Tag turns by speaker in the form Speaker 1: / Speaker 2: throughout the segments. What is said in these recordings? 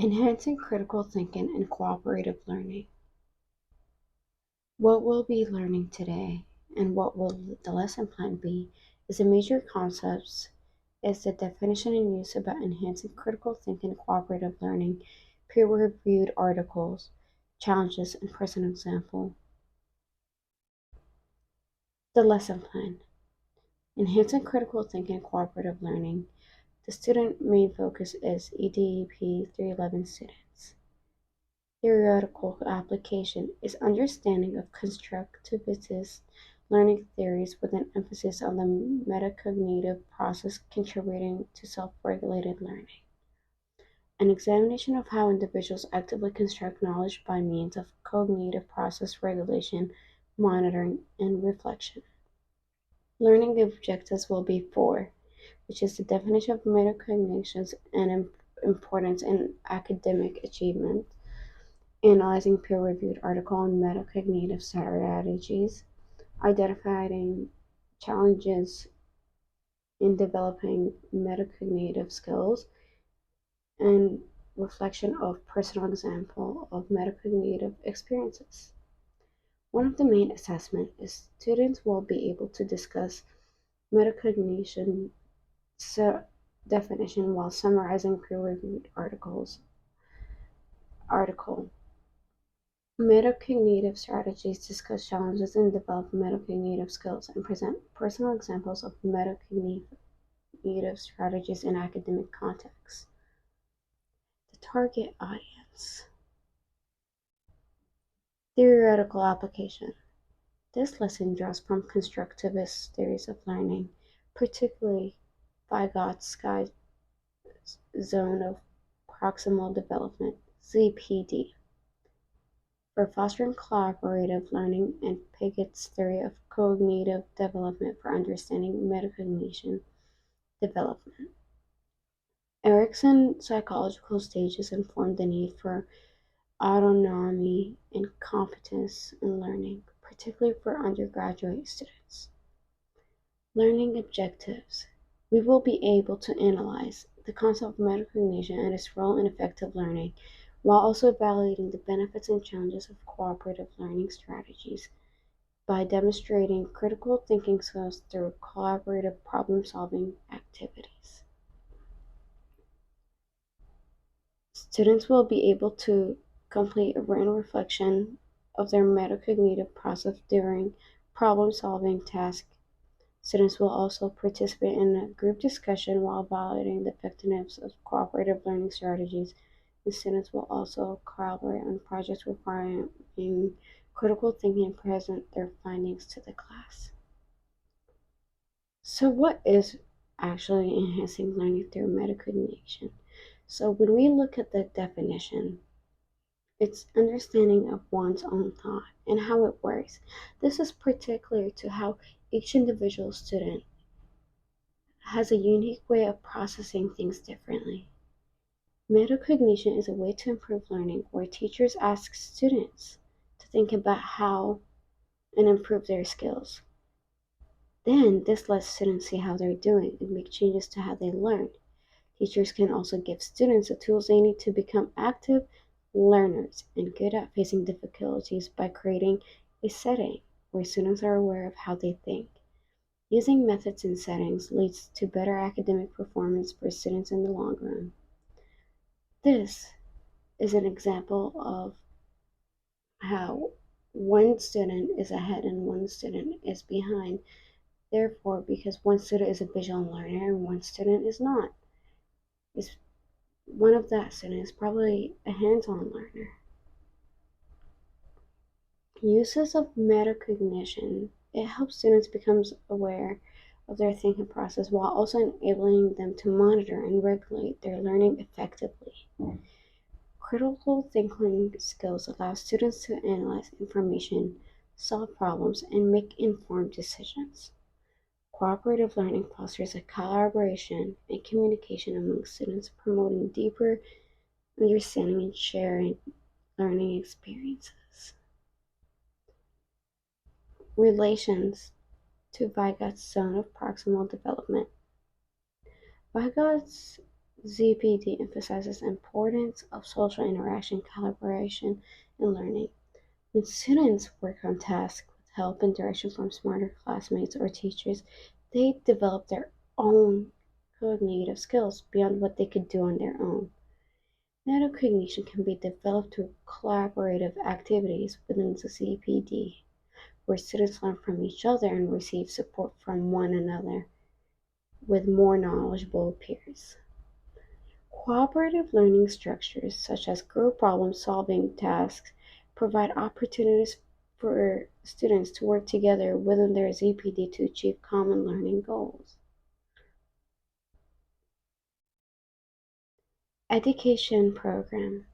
Speaker 1: Enhancing critical thinking and cooperative learning. What we'll be learning today and what will the lesson plan be is the major concepts is the definition and use about enhancing critical thinking and cooperative learning, peer-reviewed articles, challenges, and personal example. The lesson plan. Enhancing critical thinking and cooperative learning. The student main focus is EDEP 311 students. Theoretical application is understanding of constructivist learning theories with an emphasis on the metacognitive process contributing to self-regulated learning. An examination of how individuals actively construct knowledge by means of cognitive process regulation, monitoring, and reflection. Learning objectives will be 4, which is the definition of metacognitions and importance in academic achievement, analyzing peer-reviewed article on metacognitive strategies, identifying challenges in developing metacognitive skills, and reflection of personal example of metacognitive experiences. One of the main assessments is students will be able to discuss metacognition definition while summarizing peer-reviewed article. Metacognitive strategies discuss challenges and develop metacognitive skills and present personal examples of metacognitive strategies in academic contexts. The target audience. Theoretical application. This lesson draws from constructivist theories of learning, particularly Vygotsky's zone of proximal development, ZPD, for fostering collaborative learning, and Pigot's theory of cognitive development for understanding metacognition development. Erickson's psychological stages informed the need for autonomy and competence in learning, particularly for undergraduate students. Learning objectives. We will be able to analyze the concept of metacognition and its role in effective learning, while also evaluating the benefits and challenges of cooperative learning strategies by demonstrating critical thinking skills through collaborative problem-solving activities. Students will be able to complete a written reflection of their metacognitive process during problem-solving tasks. Students will also participate in a group discussion while evaluating the effectiveness of cooperative learning strategies, and students will also collaborate on projects requiring critical thinking and present their findings to the class. So what is actually enhancing learning through metacognition? So when we look at the definition, it's understanding of one's own thought and how it works. This is particular to how each individual student has a unique way of processing things differently. Metacognition is a way to improve learning where teachers ask students to think about how and improve their skills. Then this lets students see how they're doing and make changes to how they learn. Teachers can also give students the tools they need to become active learners and good at facing difficulties by creating a setting where students are aware of how they think. Using methods and settings leads to better academic performance for students in the long run. This is an example of how one student is ahead and one student is behind. Therefore, because one student is a visual learner and one student is not, is one of that students is probably a hands-on learner. Uses of metacognition. It helps students become aware of their thinking process while also enabling them to monitor and regulate their learning effectively. Critical thinking skills allow students to analyze information, solve problems, and make informed decisions. Cooperative learning fosters a collaboration and communication among students, promoting deeper understanding and sharing learning experiences. Relations to Vygots's zone of proximal development. Vygots's ZPD emphasizes the importance of social interaction, collaboration, and learning. When students work on tasks with help and direction from smarter classmates or teachers, they develop their own cognitive skills beyond what they could do on their own. Metacognition can be developed through collaborative activities within the ZPD, where students learn from each other and receive support from one another with more knowledgeable peers. Cooperative learning structures, such as group problem-solving tasks, provide opportunities for students to work together within their ZPD to achieve common learning goals. Education Program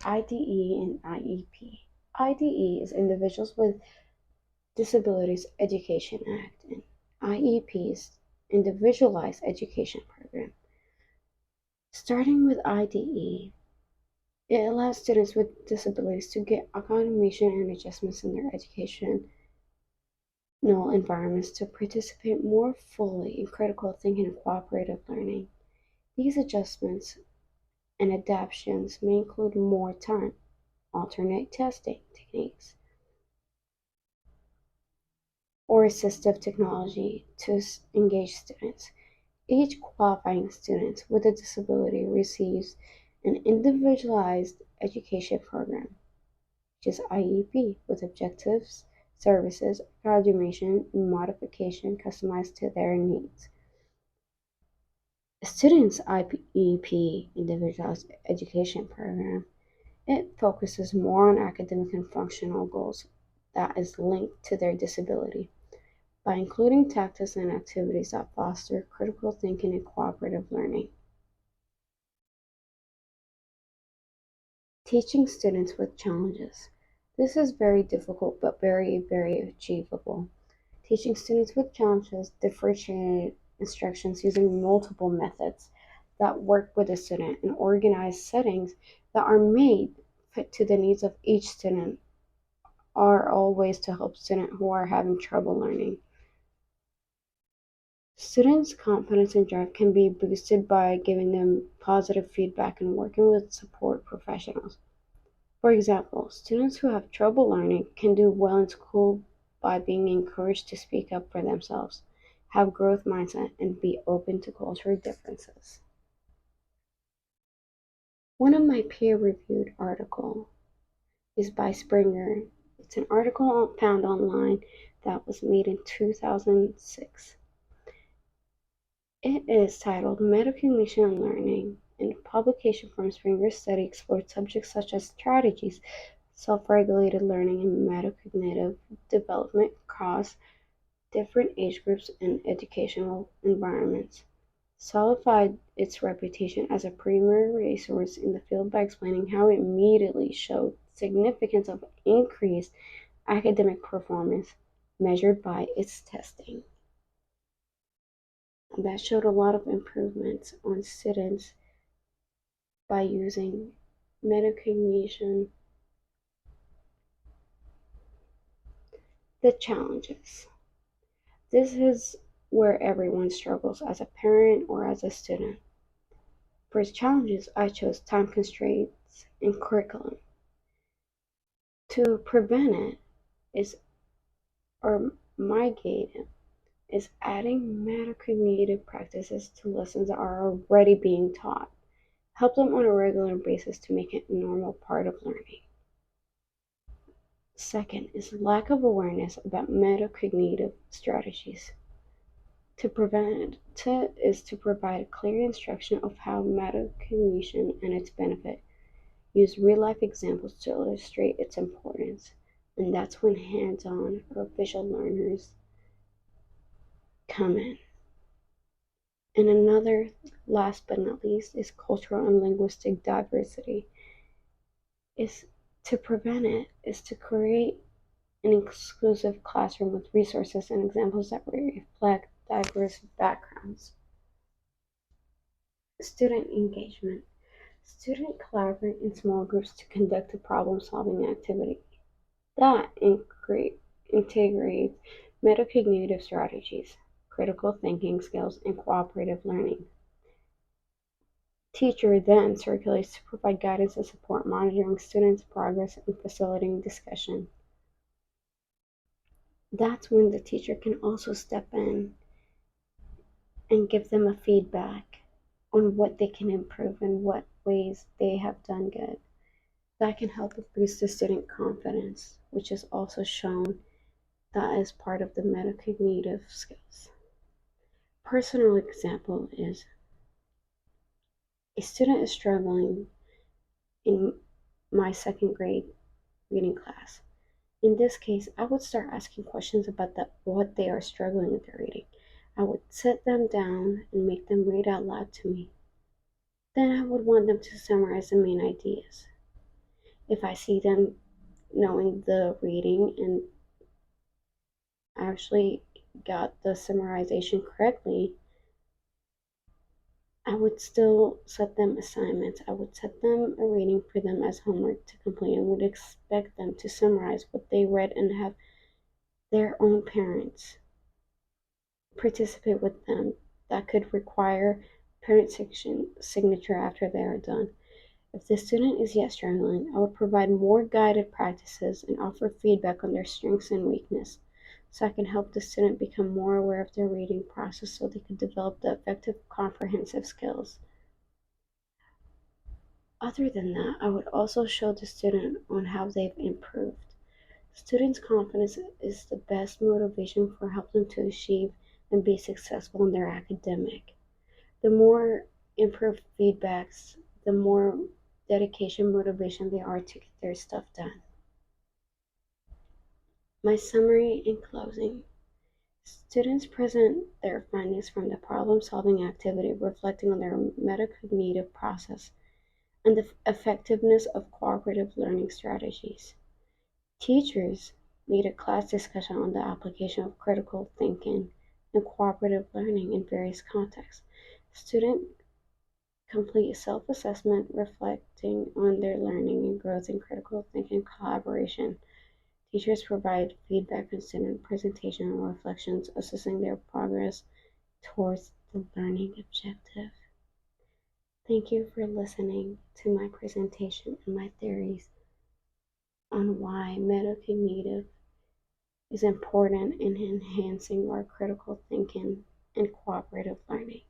Speaker 1: IDE and IEP. IDE is Individuals with Disabilities Education Act, and IEP is Individualized Education Program. Starting with IDE, it allows students with disabilities to get accommodation and adjustments in their educational environments to participate more fully in critical thinking and cooperative learning. These adjustments and adaptations may include more time, alternate testing techniques, or assistive technology to engage students. Each qualifying student with a disability receives an individualized education program, which is IEP, with objectives, services, graduation, and modification customized to their needs. A student's IEP, Individualized Education Program, it focuses more on academic and functional goals that is linked to their disability by including tactics and activities that foster critical thinking and cooperative learning. Teaching students with challenges. This is very difficult but very achievable. Teaching students with challenges differentiated instructions using multiple methods that work with the student in organized settings that are made fit to the needs of each student are all ways to help students who are having trouble learning. Students' confidence and drive can be boosted by giving them positive feedback and working with support professionals. For example, students who have trouble learning can do well in school by being encouraged to speak up for themselves, have growth mindset, and be open to cultural differences. One of my peer-reviewed articles is by Springer. It's an article found online that was made in 2006. It is titled Metacognition and Learning, and the publication from Springer's study explored subjects such as strategies, self-regulated learning, and metacognitive development across different age groups and educational environments. Solidified its reputation as a premier resource in the field by explaining how it immediately showed significance of increased academic performance measured by its testing. That showed a lot of improvements on students by using metacognition. The challenges. This is where everyone struggles as a parent or as a student. For challenges, I chose time constraints and curriculum. To prevent it is, or mitigate it, is adding metacognitive practices to lessons that are already being taught. Help them on a regular basis to make it a normal part of learning. Second is lack of awareness about metacognitive strategies. To prevent it is to provide clear instruction of how metacognition and its benefit. Use real-life examples to illustrate its importance, and that's when hands-on or visual learners come in. And another, last but not least, is cultural and linguistic diversity. Is to prevent it is to create an inclusive classroom with resources and examples that reflect diverse backgrounds. Student engagement. Students collaborate in small groups to conduct a problem-solving activity that integrates metacognitive strategies, critical thinking skills, and cooperative learning. teacher then circulates to provide guidance and support, monitoring students' progress and facilitating discussion. That's when the teacher can also step in and give them a feedback on what they can improve and what ways they have done good. That can help boost the student confidence, which is also shown that is part of the metacognitive skills. Personal example is a student is struggling in my second grade reading class. In this case, I would start asking questions about what they are struggling with their reading. I would sit them down and make them read out loud to me. Then I would want them to summarize the main ideas. If I see them knowing the reading and actually got the summarization correctly, I would still set them assignments. I would set them a reading for them as homework to complete and would expect them to summarize what they read and have their own parents participate with them. That could require parent signature after they are done. If the student is yet struggling, I would provide more guided practices and offer feedback on their strengths and weaknesses so I can help the student become more aware of their reading process so they can develop the effective comprehensive skills. Other than that, I would also show the student on how they've improved. Students' confidence is the best motivation for helping them to achieve and be successful in their academic. The more improved feedbacks, the more dedication, motivation they are to get their stuff done. My summary and closing. Students present their findings from the problem-solving activity reflecting on their metacognitive process and the effectiveness of cooperative learning strategies. Teachers lead a class discussion on the application of critical thinking and cooperative learning in various contexts. Students complete self-assessment reflecting on their learning and growth in critical thinking collaboration. Teachers provide feedback on student presentation and reflections, assessing their progress towards the learning objective. Thank you for listening to my presentation and my theories on why metacognitive is important in enhancing our critical thinking and cooperative learning.